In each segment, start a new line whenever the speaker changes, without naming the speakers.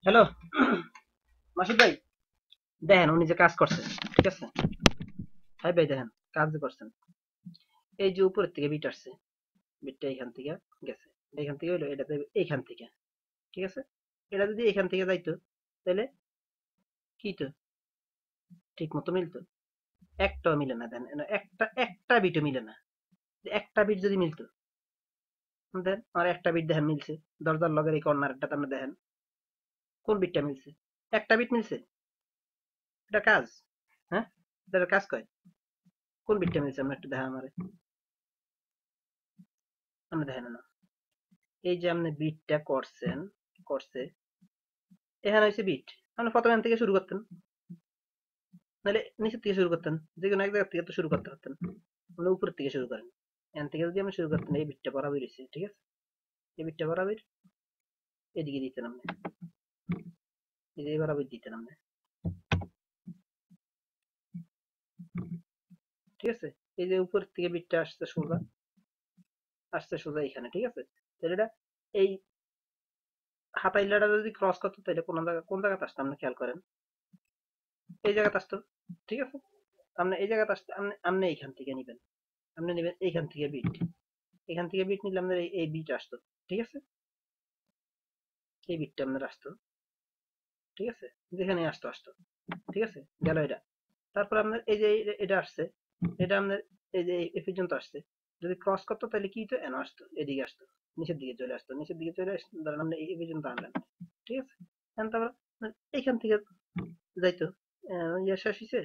Hello Masud ভাই, দেখেন উনি যে কাজ করছে, ঠিক আছে? হাই ভাই, দেখেন কাজ যে করছেন, এই যে উপরের থেকে বিট আসছে, বিটটা এইখান থেকে গেছে, এইখান থেকে হইলো এটা এইখান থেকে, ঠিক আছে? এটা যদি এখান থেকে যাইতো তাহলে কি তো ঠিক মতো মিলতো? একটাও মিলে না। দেন একটা একটা বিটও মিলে না। একটা বিট যদি মিলতো, দেন আর একটা বিট দেখেন মিলছে, দরজার লগের এই কর্নারটা আপনি দেখেন, কোন বিটটা মিলছে? একটা বিট মিলছে। এটা কাজ? হ্যাঁ, এটা কাজ কয়? কোন বিটটা মিলছে আমরা একটু দেখেন আমারে, আপনি দেখেন না? এই যে আপনি বিটটা করছেন, করছে, এখানে হচ্ছে বিট, আপনি প্রথমে এখান থেকে শুরু করতেন, নাহলে নিচের থেকে শুরু করতেন, যে কোনো এক জায়গা থেকে তো শুরু করতে পারতেন। আপনি উপরের থেকে শুরু করেন, এখান থেকে যদি আপনি শুরু করতেন, এই বিটটা বরাবর হয়েছে, ঠিক আছে? এই বিটটা বরাবর এদিকে দিতেন আপনি, এই যে বরাবর দিতেন আপনি, ঠিক আছে? এই যে উপর থেকে বিটটা আসছে সোজা, আসছে সোজা এখানে, ঠিক আছে? তাহলে এটা এই হাতাইলাটা যদি ক্রস করতো তাহলে কোন জায়গাতে আসতো আপনি খেয়াল করেন, এই জায়গাতে আসতো, ঠিক আছে? আপনি এই জায়গাতে আসতে আপনি আপনি এইখান থেকে নিবেন, আপনি নেবেন এইখান থেকে বিট, এখান থেকে বিট নিলে আপনার এই বিট আসতো, ঠিক আছে? এই বিটটা আপনার আসতো, ঠিক আছে? যেখানে আসতো আসতো, ঠিক আছে? গেল এটা। তারপর আপনার এই যে এটা আসছে, এটা আপনার এই যে এ পর্যন্ত আসছে, যদি ক্রস করতো তাহলে কি হতো? এনো আসতো, এদিকে আসতো, নিচের দিকে চলে আসতো, নিচের দিকে চলে আসতো, ধরেন আপনি এই পর্যন্ত আনলেন, ঠিক আছে? এখন তারপর আপনার এইখান থেকে যাইতো, ইয়ে শেষ হয়েছে,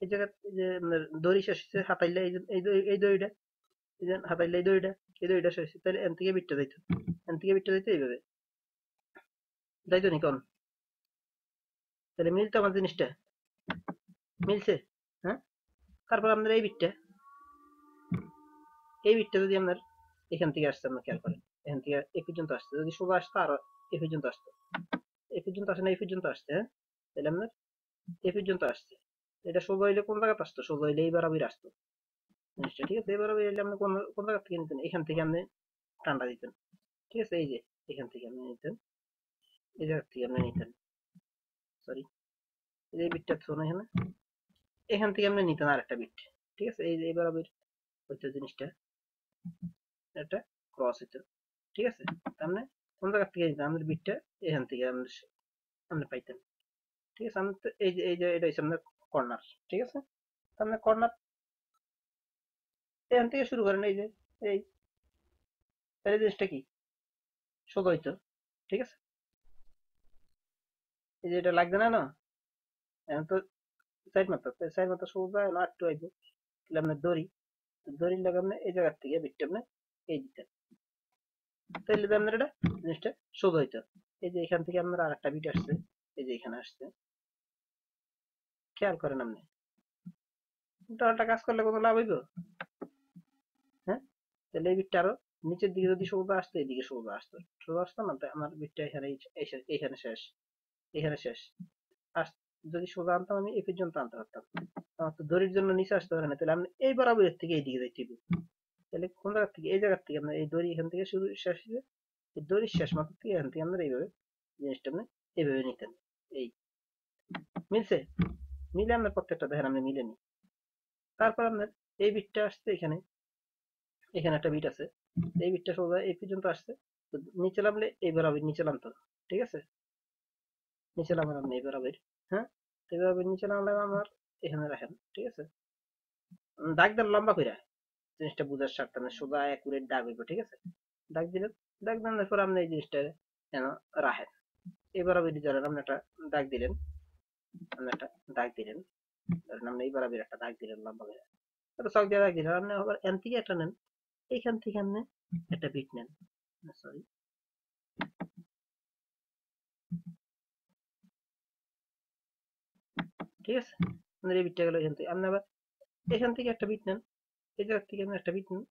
এই জায়গা যে আপনার দড়ি শেষ হয়েছে, হাতাইলে এই যে এই দড়িটা, এই যে হাতাইলে এই দড়িটা শেষ হয়েছে, তাহলে এন থেকে বিটটা যাইতো, এন থেকে বিটটা যাইতো এইভাবে, যাইতো নি কোন? তাহলে মিলতো আমার জিনিসটা, মিলছে? হ্যাঁ। তারপর আপনার এই বিটটা যদি আপনার এখান থেকে আসছে, আপনার খেয়াল করেন, এখান থেকে এই পর্যন্ত আসছে, যদি সোজা আসতো আরো এই পর্যন্ত আসতো, এই পর্যন্ত আসে না, এই পর্যন্ত আসছে, হ্যাঁ? তাহলে আপনার এই পর্যন্ত আসছে, এটা সোজা হইলে কোন জায়গাতে আসতো? সোজা হইলে এই বরাবর আসতো জিনিসটা, ঠিক আছে? এই বরাবর হইলে আপনি কোন কোন জায়গা থেকে নিতেন? এখান থেকে আপনি টানটা দিতেন, ঠিক আছে? এই যে এখান থেকে আপনি নিতেন, এই জায়গা থেকে আপনি নিতেন, সরি, এই যে বিটটা থো না এখানে, এখান থেকে আপনি নিতেন আরেকটা বিট, ঠিক আছে? এই যে এই বরাবর হইতো জিনিসটা, একটা ক্রস হইতো, ঠিক আছে? তার মানে কোন জায়গা থেকে নিতেন? আমাদের বিটটা এখান থেকে আপনি আপনি পাইতেন, ঠিক আছে? আমি তো এই যে এটা হচ্ছে আপনার কর্নার, ঠিক আছে? আপনার কর্নার এখান থেকে শুরু করেন, এই যে এই তাহলে জিনিসটা কি সোজা হইতো, ঠিক আছে? এই যে এটা লাগবে না, না? এখন তো সাইড মাত্রা সোজা হলো আটটু আইবো, তাহলে আপনার দড়ি লাগান, এই জায়গার থেকে বিটটা আপনি এই দিতেন, তাহলে আপনার এটা জিনিসটা সোজা হইতো। এই যে এখান থেকে আপনার আর একটা বিট আসছে, এই যে এখানে আসছে, খেয়াল করেন আপনি, উল্টা কাজ করলে কোনো লাভ হইব? হ্যাঁ। তাহলে এই বিটটা আরো নিচের দিকে যদি সোজা আসতো, এদিকে সোজা আসতো, সোজা আসতো না, তাই আমার বিটটা এখানে এখানে শেষ, এখানে শেষ। আর যদি সোজা আনতাম আমি এই পর্যন্ত আনতে পারতাম, আমার তো দড়ির জন্য নিচে আসতে পারে না, তাহলে আমি এই বরাবর থেকে এইদিকে যাইতে হবে। তাহলে কোন জায়গা থেকে? এই জায়গা থেকে আপনার এই দড়ি এখান থেকে শুরু শেষ হয়ে, এই দড়ির শেষ মাত্র থেকে এখান থেকে আপনার এইভাবে জিনিসটা আপনি এইভাবে নিতেন। এই মিলছে? মিলে আপনার প্রত্যেকটা দেখেন আপনি মিলেনি। তারপর আপনার এই বিটটা আসছে এখানে, এখানে একটা বিট আছে, এই বিটটা সোজা এই পর্যন্ত আসছে, তো নিচে নামলে এই বরাবর নিচে নামতো, ঠিক আছে? নিচে নামেন আপনি এই বরাবর, হ্যাঁ? তো এই বরাবর নিচে নামলে আমার এখানে রাখেন, ঠিক আছে? দাগ দেন লম্বা করে, জিনিসটা বুঝার স্বার্থে, মানে সোজা অ্যাকুরেট দাগ হইব, ঠিক আছে? দাগ দিলেন, দাগ দেওয়ার পর আপনি এই জিনিসটা যেন রাখেন, এবার আপনি ধরেন আপনি একটা দাগ দিলেন, আপনি একটা দাগ দিলেন, ধরেন আপনি এই বরাবর একটা দাগ দিলেন লম্বা করে, একটা চক দিয়ে দাগ দিলেন, আপনি আবার এন থেকে একটা নেন, এইখান থেকে আপনি একটা বিট নেন, সরি, ঠিক আছে? আপনার এই বিটটা গেল এখান থেকে, আপনি আবার এখান থেকে একটা বিট নেন, এই জায়গা থেকে আপনি একটা বিট নেন,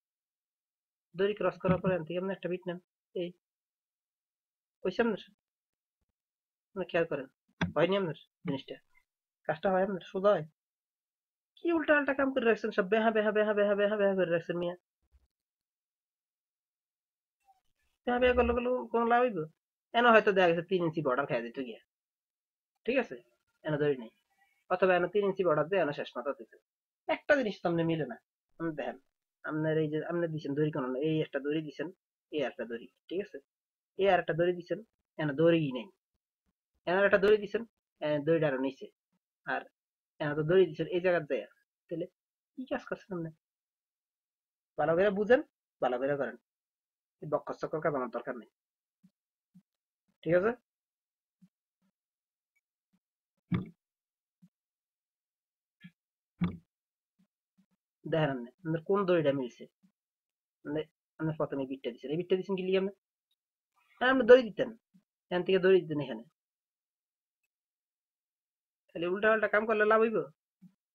দড়ি ক্রস করার পর এখান থেকে আপনি একটা বিট নেন, এই ওই সামনে আপনি খেয়াল করেন, হয়নি আপনার জিনিসটা? কাজটা হয় আপনার? সোজা হয়? কি উল্টা আল্টা কাম করে রাখছেন, সব বেহা বেহা বেহা বেহা বেহা বেহা করে রাখছেন মিয়া। বেহা বেহা করলে কোনো লাভ হইব? এনে হয়তো দেখা গেছে 3 ইঞ্চি বর্ডার খেয়ে দিত গিয়া, ঠিক আছে, এনে ধরি নেই, অথবা এনে 3 ইঞ্চি বর্ডার দিয়ে এনে শেষ মাথা দিতে, একটা জিনিস তো আপনি মিলে না। আপনি দেখেন, আপনার এই যে আপনি দিচ্ছেন দড়ি কোন, এই একটা দড়ি দিচ্ছেন, এই একটা দড়ি, ঠিক আছে, এই আর একটা দড়ি দিচ্ছেন, এনে দড়ি নেই, এনে একটা দড়ি দিচ্ছেন, দড়িটা আরো নিচে, আর এনে তো দড়ি দিচ্ছেন এই জায়গার দেয়া, তাহলে কি কাজ করছেন আপনি? ভালো করে বুঝেন, ভালো করে করেন, বক্কর চক্কর কাজ আমার দরকার নেই, ঠিক আছে। দেখেন আপনি আপনার কোন দড়িটা মিলছে, আপনি আপনি প্রথমে বিটটা দিচ্ছেন, এই বিটটা দিচ্ছেন কি লিগে আপনি, আপনি দড়ি দিতেন, এখান থেকে দড়ি দিতেন এখানে, তাহলে উল্টা পাল্টা কাম করলে লাভ হইব।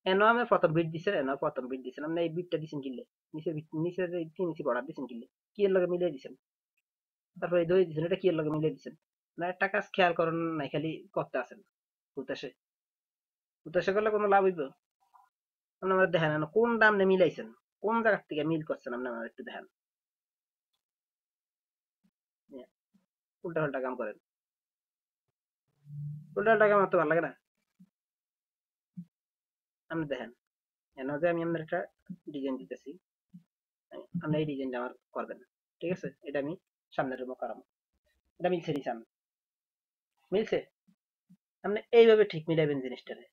এনো আমি প্রথম বিট দিছেন, এনো প্রথম বিট দিছেন, আপনি এই বিটটা দিছেন কিনলে, নিচে নিচে যে 3 ইঞ্চি বর্ডার দিছেন কিনলে, কি এর লগে মিলিয়ে দিছেন, তারপর এই দড়ি দিছেন, এটা কি এর লগে মিলিয়ে দিছেন, না একটা কাজ খেয়াল করেন নাই, খালি করতে আছেন উদ্দেশ্যে, উদ্দেশ্যে করলে কোনো লাভ হইব? আপনি আমার দেখেন এনো কোন দাম নিয়ে মিলাইছেন, কোন জায়গা থেকে মিল করছেন, আপনি আমার একটু দেখেন, উল্টা পাল্টা কাম করেন, উল্টা পাল্টা কাম আমার তো ভালো লাগে না। আপনি দেখেন এনো যে আমি আপনার একটা ডিজাইন দিতেছি, আপনি এই ডিজাইনটা আমার করবেন, ঠিক আছে, এটা আমি সামনের রুমে করাবো, এটা মিলছে নি সামনে, মিলছে, আপনি এইভাবে ঠিক মিলাইবেন জিনিসটারে,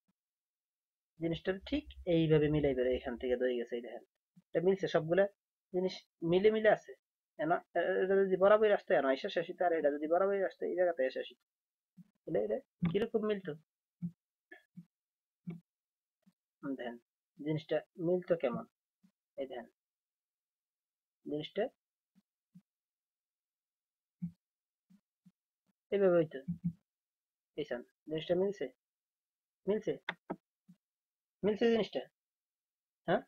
জিনিসটারে ঠিক এইভাবে মিলাইবেন, এখান থেকে ধরে গেছে, এই দেখেন এটা মিলছে, সবগুলা জিনিস মিলে মিলে আছে, এনা এটা যদি বরাবর আসতো এনা এসে শেষ হইতো, আর এটা যদি বরাবর আসতো এই জায়গাতে এসে শেষ হইতো, তাহলে এটা কিরকম মিলতো, দেখেন জিনিসটা মিলতো কেমন, এই দেখেন জিনিসটা এইভাবে হইতো, এইখান জিনিসটা মিলছে, মিলছে, মিলছে জিনিসটা, হ্যাঁ।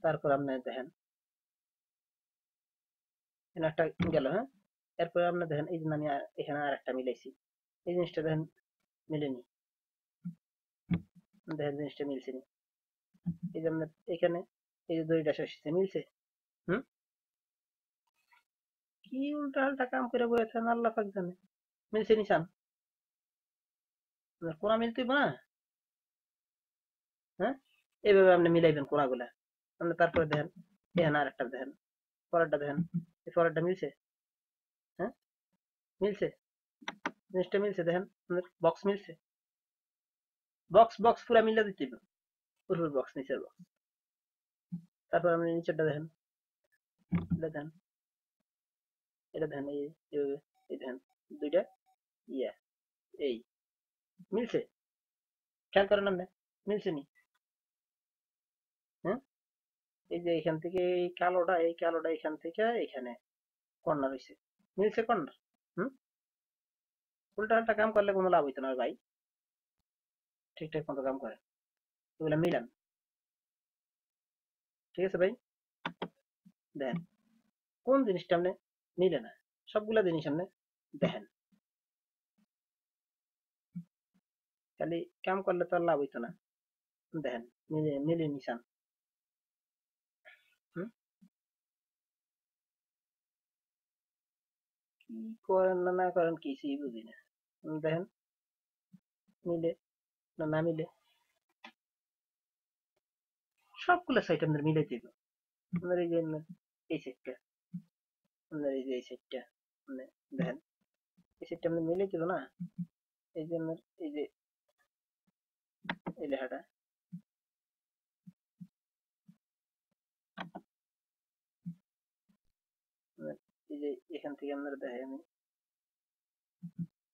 তারপর আপনি দেখেন এখানে একটা গেল, হ্যাঁ, এরপরে আপনি দেখেন এই যে আমি এখানে আর একটা মিলাইছি, এই জিনিসটা দেখেন মিলেনি, দেখেন জিনিসটা মিলছে নি, এই যে আপনার এখানে এই যে দড়িটা শেষ হচ্ছে, মিলছে, হুম, কি উল্টা পাল্টা কাম করে বলেছেন আল্লাহ পাক জানে, মিলছে নি চান, আপনার কোনা মিলতে না, হ্যাঁ, এইভাবে আপনি মিলাইবেন কোনাগুলা, আপনি তারপরে দেখেন এখানে আর একটা দেখেন, পরেরটা দেখেন, এই পরেরটা মিলছে, হ্যাঁ, মিলছে, জিনিসটা মিলছে, দেখেন আপনার বক্স মিলছে, বক্স বক্স পুরা মিলা দিতে হবে, পুরো বক্স নিচের বক্স, তারপর আপনি নিচেরটা দেখেন, এটা দেখেন, এটা দেখেন, এই এইভাবে, এই দেখেন দুইটা ইয়া, এই মিলছে, খেয়াল করেন আপনি, মিলছে নি, হ্যাঁ, এই যে এখান থেকে এই কালোটা, এই কালোটা এখান থেকে এখানে কর্নার হয়েছে, মিলছে কর্নার, হুম, উল্টা পাল্টা কাম করলে কোনো লাভ হইতো না ভাই, ঠিকঠাক মতো কাম করে, এগুলা মিলান, ঠিক আছে ভাই, দেখেন কোন জিনিসটা আপনি মিলে না, সবগুলা জিনিস আপনি দেখেন, খালি কাম করলে তো আর লাভ হইতো না, দেখেন মিলে মিলে নিশান, হুম, কি করেন না না করেন কিছুই বুঝি না, দেখেন মিলে না না মিলে, সবগুলা সাইট আপনার মিলে দিব, আপনার এই যে এই সাইডটা, আপনার এই যে এই সাইডটা, মানে দেখেন এই সাইডটা আপনি মিলে দিব না, এই যে আপনার এই যে এই লেখাটা, আপনার এই যে এখান থেকে আপনার দেখেন আমি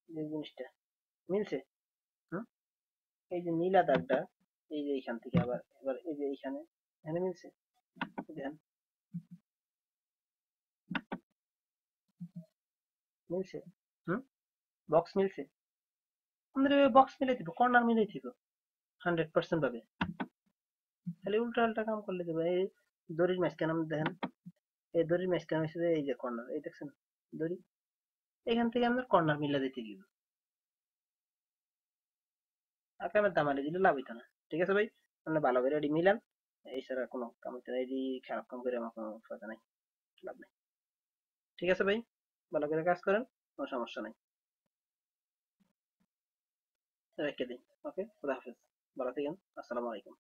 যে জিনিসটা মিলছে, হুম, এই যে নীলা দাগটা, এই যে এইখান থেকে আবার এবার এই যে এইখানে, এখানে মিলছে, দেখেন মিলছে, হুম, বক্স মিলছে, আমাদের বক্স মিলাই দিব, কর্নার মিলাই দিব 100% পাবে, খালি উল্টা পাল্টা কাম করলে দেবে, এই দড়ির মাঝখানে আপনি দেখেন, এই দড়ির মাঝখানে হচ্ছে যে এই যে কর্নার, এই দেখছেন দড়ি, এখান থেকে আপনার কর্নার মিলা দিতে দিব, আকামের দামালি দিলে লাভ হইতো না, ঠিক আছে ভাই, আপনি ভালো করে এটি মিলান, এই ছাড়া কোনো কাম হইতো না, এটি খারাপ কাম করে আমার কোনো ফায়দা নাই, লাভ নাই, ঠিক আছে ভাই, ভালো করে কাজ করেন, কোনো সমস্যা নাই। রেখে দিই। ওকে, খুদা হাফেজ, ভালো থাকেন, আসসালামু আলাইকুম।